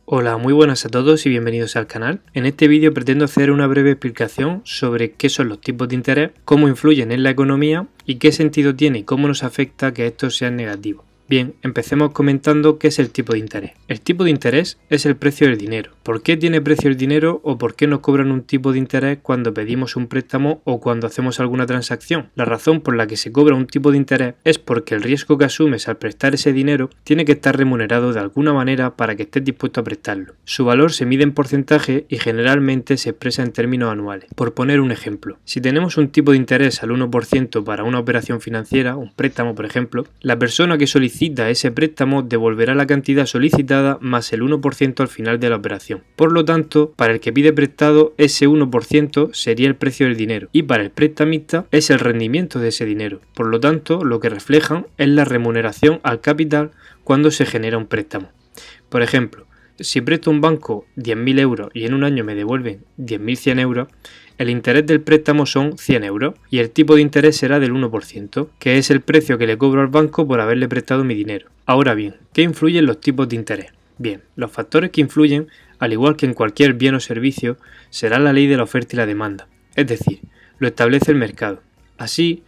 Hola, muy buenas a todos y bienvenidos al canal. En este vídeo pretendo hacer una breve explicación sobre qué son los tipos de interés, cómo influyen en la economía y qué sentido tiene y cómo nos afecta que estos sean negativos. Bien, empecemos comentando qué es el tipo de interés. El tipo de interés es el precio del dinero. ¿Por qué tiene precio el dinero o por qué nos cobran un tipo de interés cuando pedimos un préstamo o cuando hacemos alguna transacción? La razón por la que se cobra un tipo de interés es porque el riesgo que asumes al prestar ese dinero tiene que estar remunerado de alguna manera para que estés dispuesto a prestarlo. Su valor se mide en porcentaje y generalmente se expresa en términos anuales. Por poner un ejemplo, si tenemos un tipo de interés al 1% para una operación financiera, un préstamo por ejemplo, la persona que solicita ese préstamo devolverá la cantidad solicitada más el 1% al final de la operación. Por lo tanto, para el que pide prestado, ese 1% sería el precio del dinero y para el prestamista es el rendimiento de ese dinero. Por lo tanto, lo que reflejan es la remuneración al capital cuando se genera un préstamo. Por ejemplo, si presto a un banco 10.000 euros y en un año me devuelven 10.100 euros, el interés del préstamo son 100 euros y el tipo de interés será del 1%, que es el precio que le cobro al banco por haberle prestado mi dinero. Ahora bien, ¿qué influyen los tipos de interés? Bien, los factores que influyen, al igual que en cualquier bien o servicio, será la ley de la oferta y la demanda, es decir, lo establece el mercado. Así,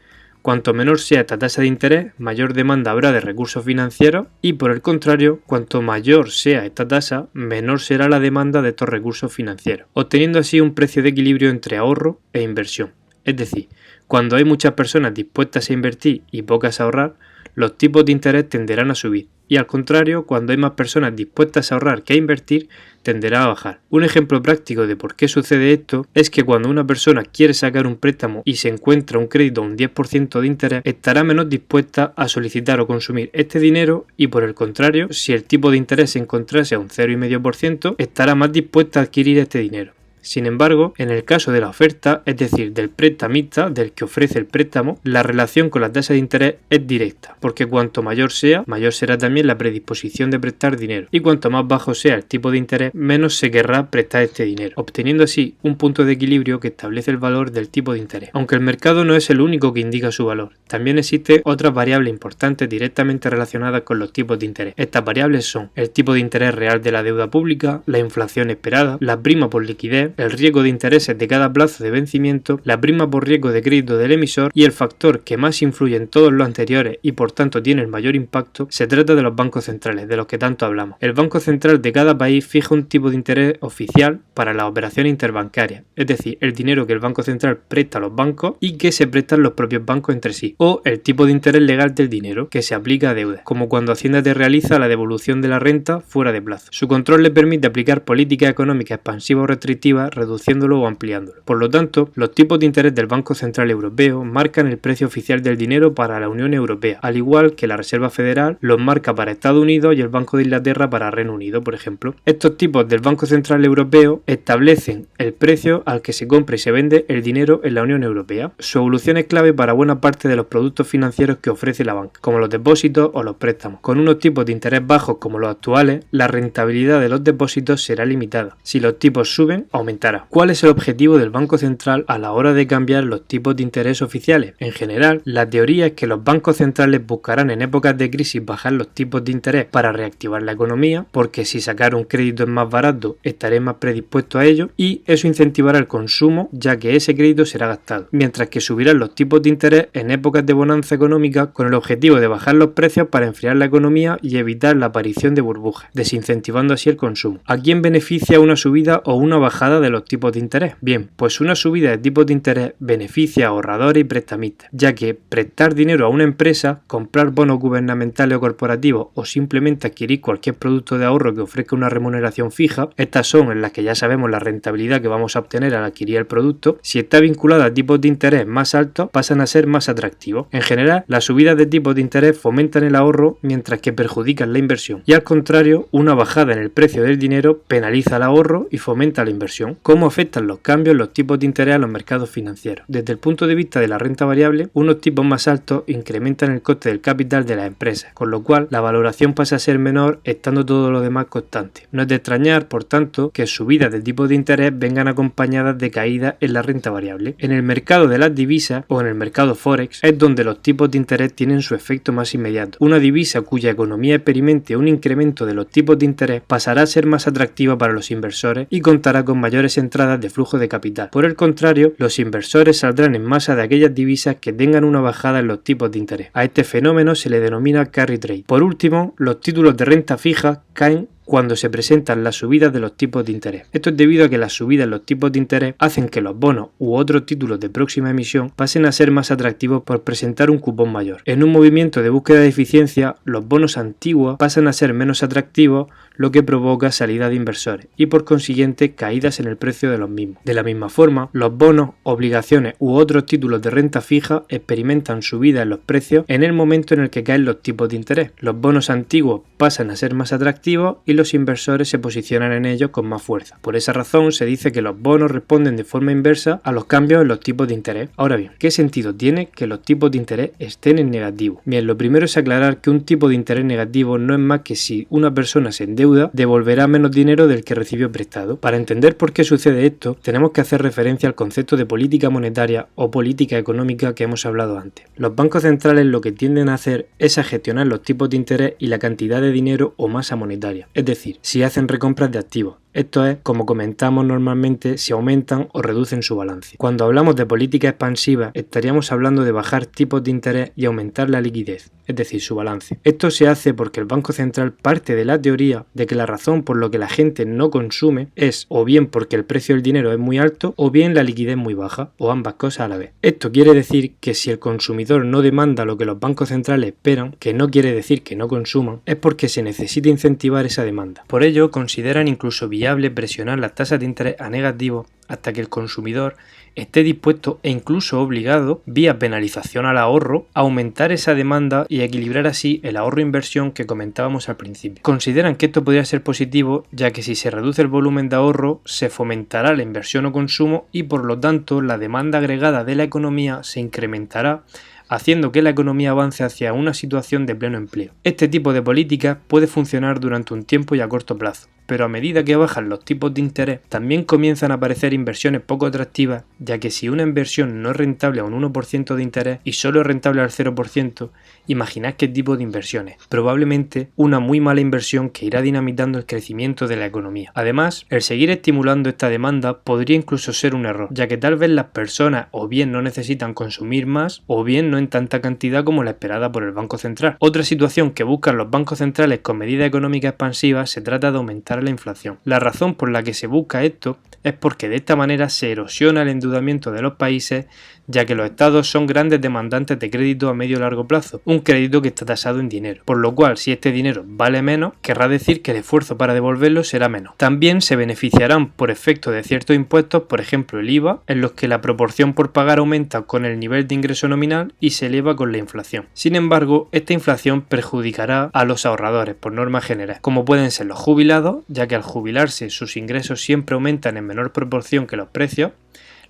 cuanto menor sea esta tasa de interés, mayor demanda habrá de recursos financieros y por el contrario, cuanto mayor sea esta tasa, menor será la demanda de estos recursos financieros, obteniendo así un precio de equilibrio entre ahorro e inversión. Es decir, cuando hay muchas personas dispuestas a invertir y pocas a ahorrar, los tipos de interés tenderán a subir y al contrario, cuando hay más personas dispuestas a ahorrar que a invertir, tenderá a bajar. Un ejemplo práctico de por qué sucede esto es que cuando una persona quiere sacar un préstamo y se encuentra un crédito a un 10% de interés, estará menos dispuesta a solicitar o consumir este dinero y por el contrario, si el tipo de interés se encontrase a un 0,5%, estará más dispuesta a adquirir este dinero. Sin embargo, en el caso de la oferta, es decir, del prestamista, del que ofrece el préstamo, la relación con la tasa de interés es directa, porque cuanto mayor sea, mayor será también la predisposición de prestar dinero, y cuanto más bajo sea el tipo de interés, menos se querrá prestar este dinero, obteniendo así un punto de equilibrio que establece el valor del tipo de interés. Aunque el mercado no es el único que indica su valor, también existen otras variables importantes directamente relacionadas con los tipos de interés. Estas variables son el tipo de interés real de la deuda pública, la inflación esperada, la prima por liquidez, el riesgo de intereses de cada plazo de vencimiento, la prima por riesgo de crédito del emisor y el factor que más influye en todos los anteriores y por tanto tiene el mayor impacto, se trata de los bancos centrales, de los que tanto hablamos. El Banco Central de cada país fija un tipo de interés oficial para las operaciones interbancarias, es decir, el dinero que el Banco Central presta a los bancos y que se prestan los propios bancos entre sí, o el tipo de interés legal del dinero que se aplica a deuda, como cuando Hacienda te realiza la devolución de la renta fuera de plazo. Su control le permite aplicar políticas económicas expansivas o restrictivas reduciéndolo o ampliándolo. Por lo tanto, los tipos de interés del Banco Central Europeo marcan el precio oficial del dinero para la Unión Europea, al igual que la Reserva Federal los marca para Estados Unidos y el Banco de Inglaterra para Reino Unido, por ejemplo. Estos tipos del Banco Central Europeo establecen el precio al que se compra y se vende el dinero en la Unión Europea. Su evolución es clave para buena parte de los productos financieros que ofrece la banca, como los depósitos o los préstamos. Con unos tipos de interés bajos como los actuales, la rentabilidad de los depósitos será limitada. Si los tipos suben, aumentará. ¿Cuál es el objetivo del Banco Central a la hora de cambiar los tipos de interés oficiales? En general, la teoría es que los bancos centrales buscarán en épocas de crisis bajar los tipos de interés para reactivar la economía, porque si sacar un crédito es más barato, estaré más predispuesto a ello y eso incentivará el consumo, ya que ese crédito será gastado, mientras que subirán los tipos de interés en épocas de bonanza económica con el objetivo de bajar los precios para enfriar la economía y evitar la aparición de burbujas, desincentivando así el consumo. ¿A quién beneficia una subida o una bajada de los tipos de interés? Bien, pues una subida de tipos de interés beneficia a ahorradores y prestamistas, ya que prestar dinero a una empresa, comprar bonos gubernamentales o corporativos o simplemente adquirir cualquier producto de ahorro que ofrezca una remuneración fija, estas son en las que ya sabemos la rentabilidad que vamos a obtener al adquirir el producto, si está vinculada a tipos de interés más altos pasan a ser más atractivos. En general, las subidas de tipos de interés fomentan el ahorro mientras que perjudican la inversión y al contrario, una bajada en el precio del dinero penaliza el ahorro y fomenta la inversión. explican cómo afectan los cambios en los tipos de interés a los mercados financieros. Desde el punto de vista de la renta variable, unos tipos más altos incrementan el coste del capital de las empresas, con lo cual la valoración pasa a ser menor estando todo lo demás constante. No es de extrañar, por tanto, que subidas del tipo de interés vengan acompañadas de caídas en la renta variable. En el mercado de las divisas o en el mercado forex es donde los tipos de interés tienen su efecto más inmediato. Una divisa cuya economía experimente un incremento de los tipos de interés pasará a ser más atractiva para los inversores y contará con mayores entradas de flujo de capital. Por el contrario, los inversores saldrán en masa de aquellas divisas que tengan una bajada en los tipos de interés. A este fenómeno se le denomina carry trade. Por último, los títulos de renta fija caen cuando se presentan las subidas de los tipos de interés. Esto es debido a que las subidas en los tipos de interés hacen que los bonos u otros títulos de próxima emisión pasen a ser más atractivos por presentar un cupón mayor. En un movimiento de búsqueda de eficiencia, los bonos antiguos pasan a ser menos atractivos, lo que provoca salida de inversores y por consiguiente caídas en el precio de los mismos. De la misma forma, los bonos, obligaciones u otros títulos de renta fija experimentan subidas en los precios en el momento en el que caen los tipos de interés. Los bonos antiguos pasan a ser más atractivos y los inversores se posicionan en ellos con más fuerza. Por esa razón se dice que los bonos responden de forma inversa a los cambios en los tipos de interés. Ahora bien, ¿qué sentido tiene que los tipos de interés estén en negativo? Bien, lo primero es aclarar que un tipo de interés negativo no es más que si una persona se endeuda, devolverá menos dinero del que recibió prestado. Para entender por qué sucede esto, tenemos que hacer referencia al concepto de política monetaria o política económica que hemos hablado antes. Los bancos centrales lo que tienden a hacer es a gestionar los tipos de interés y la cantidad de dinero o masa monetaria, es decir, si hacen recompras de activos. Esto es, como comentamos normalmente, si aumentan o reducen su balance. Cuando hablamos de política expansiva, estaríamos hablando de bajar tipos de interés y aumentar la liquidez, es decir, su balance. Esto se hace porque el Banco Central parte de la teoría de que la razón por la que la gente no consume es o bien porque el precio del dinero es muy alto o bien la liquidez muy baja, o ambas cosas a la vez. Esto quiere decir que si el consumidor no demanda lo que los bancos centrales esperan, que no quiere decir que no consuman, es porque se necesita incentivar esa demanda. Por ello, consideran incluso viable presionar las tasas de interés a negativo hasta que el consumidor esté dispuesto e incluso obligado, vía penalización al ahorro, a aumentar esa demanda y equilibrar así el ahorro-inversión que comentábamos al principio. Consideran que esto podría ser positivo, ya que si se reduce el volumen de ahorro, se fomentará la inversión o consumo y por lo tanto la demanda agregada de la economía se incrementará, haciendo que la economía avance hacia una situación de pleno empleo. Este tipo de políticas puede funcionar durante un tiempo y a corto plazo, pero a medida que bajan los tipos de interés, también comienzan a aparecer inversiones poco atractivas, ya que si una inversión no es rentable a un 1% de interés y solo es rentable al 0%, imaginad qué tipo de inversiones. Probablemente una muy mala inversión que irá dinamitando el crecimiento de la economía. Además, el seguir estimulando esta demanda podría incluso ser un error, ya que tal vez las personas o bien no necesitan consumir más o bien no en tanta cantidad como la esperada por el Banco Central. Otra situación que buscan los bancos centrales con medidas económicas expansivas se trata de aumentar la inflación. La razón por la que se busca esto es porque de esta manera se erosiona el endeudamiento de los países, ya que los estados son grandes demandantes de crédito a medio y largo plazo, un crédito que está tasado en dinero, por lo cual si este dinero vale menos, querrá decir que el esfuerzo para devolverlo será menos. También se beneficiarán por efecto de ciertos impuestos, por ejemplo el IVA, en los que la proporción por pagar aumenta con el nivel de ingreso nominal y se eleva con la inflación. Sin embargo, esta inflación perjudicará a los ahorradores por norma general, como pueden ser los jubilados, ya que al jubilarse sus ingresos siempre aumentan en menor proporción que los precios,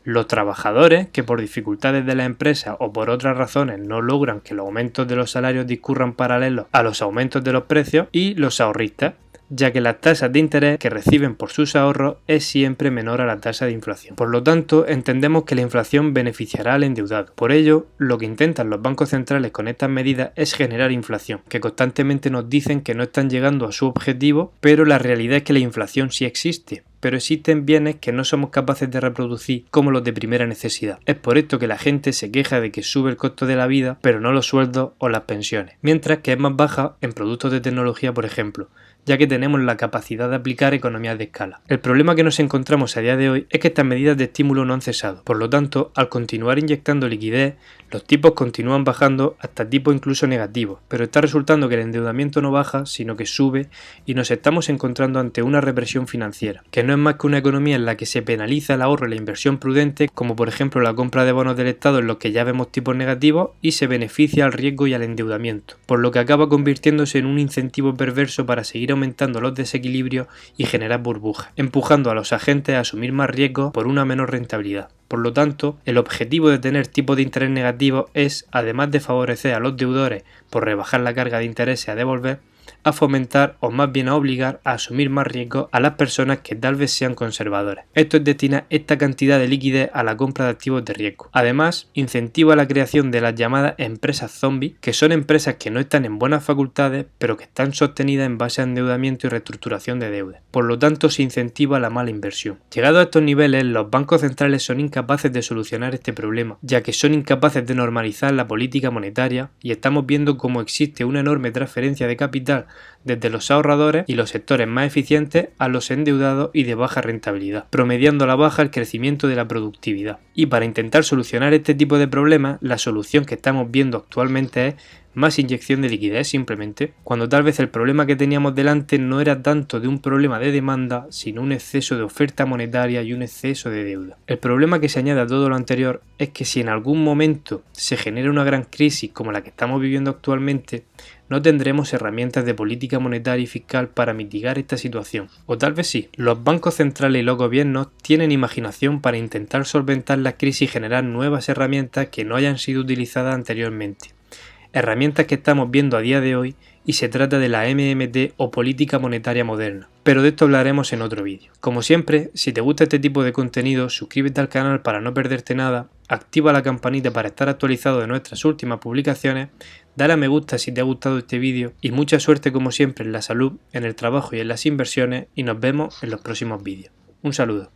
los trabajadores, que por dificultades de la empresa o por otras razones no logran que los aumentos de los salarios discurran paralelos a los aumentos de los precios, y los ahorristas, ya que las tasas de interés que reciben por sus ahorros es siempre menor a la tasa de inflación. Por lo tanto, entendemos que la inflación beneficiará al endeudado. Por ello, lo que intentan los bancos centrales con estas medidas es generar inflación, que constantemente nos dicen que no están llegando a su objetivo, pero la realidad es que la inflación sí existe. Pero existen bienes que no somos capaces de reproducir, como los de primera necesidad. Es por esto que la gente se queja de que sube el costo de la vida, pero no los sueldos o las pensiones, mientras que es más baja en productos de tecnología, por ejemplo, ya que tenemos la capacidad de aplicar economías de escala. El problema que nos encontramos a día de hoy es que estas medidas de estímulo no han cesado. Por lo tanto, al continuar inyectando liquidez, Los tipos continúan bajando hasta tipos incluso negativos, pero está resultando que el endeudamiento no baja, sino que sube y nos estamos encontrando ante una represión financiera, que no es más que una economía en la que se penaliza el ahorro y la inversión prudente, como por ejemplo la compra de bonos del Estado en los que ya vemos tipos negativos, y se beneficia al riesgo y al endeudamiento, por lo que acaba convirtiéndose en un incentivo perverso para seguir aumentando los desequilibrios y generar burbujas, empujando a los agentes a asumir más riesgos por una menor rentabilidad. Por lo tanto, el objetivo de tener tipos de interés negativos es, además de favorecer a los deudores por rebajar la carga de intereses a devolver, a fomentar o más bien a obligar a asumir más riesgos a las personas que tal vez sean conservadores. Esto es destinar esta cantidad de liquidez a la compra de activos de riesgo. Además, incentiva la creación de las llamadas empresas zombies, que son empresas que no están en buenas facultades, pero que están sostenidas en base a endeudamiento y reestructuración de deuda. Por lo tanto, se incentiva la mala inversión. Llegado a estos niveles, los bancos centrales son incapaces de solucionar este problema, ya que son incapaces de normalizar la política monetaria y estamos viendo cómo existe una enorme transferencia de capital desde los ahorradores y los sectores más eficientes a los endeudados y de baja rentabilidad, promediando a la baja el crecimiento de la productividad. Y para intentar solucionar este tipo de problemas, la solución que estamos viendo actualmente es más inyección de liquidez simplemente, cuando tal vez el problema que teníamos delante no era tanto de un problema de demanda, sino un exceso de oferta monetaria y un exceso de deuda. El problema que se añade a todo lo anterior es que si en algún momento se genera una gran crisis como la que estamos viviendo actualmente, no tendremos herramientas de política monetaria y fiscal para mitigar esta situación. O tal vez sí, los bancos centrales y los gobiernos tienen imaginación para intentar solventar la crisis y generar nuevas herramientas que no hayan sido utilizadas anteriormente. Herramientas que estamos viendo a día de hoy y se trata de la MMT o política monetaria moderna. Pero de esto hablaremos en otro vídeo. Como siempre, si te gusta este tipo de contenido, suscríbete al canal para no perderte nada, activa la campanita para estar actualizado de nuestras últimas publicaciones, dale a me gusta si te ha gustado este vídeo y mucha suerte como siempre en la salud, en el trabajo y en las inversiones y nos vemos en los próximos vídeos. Un saludo.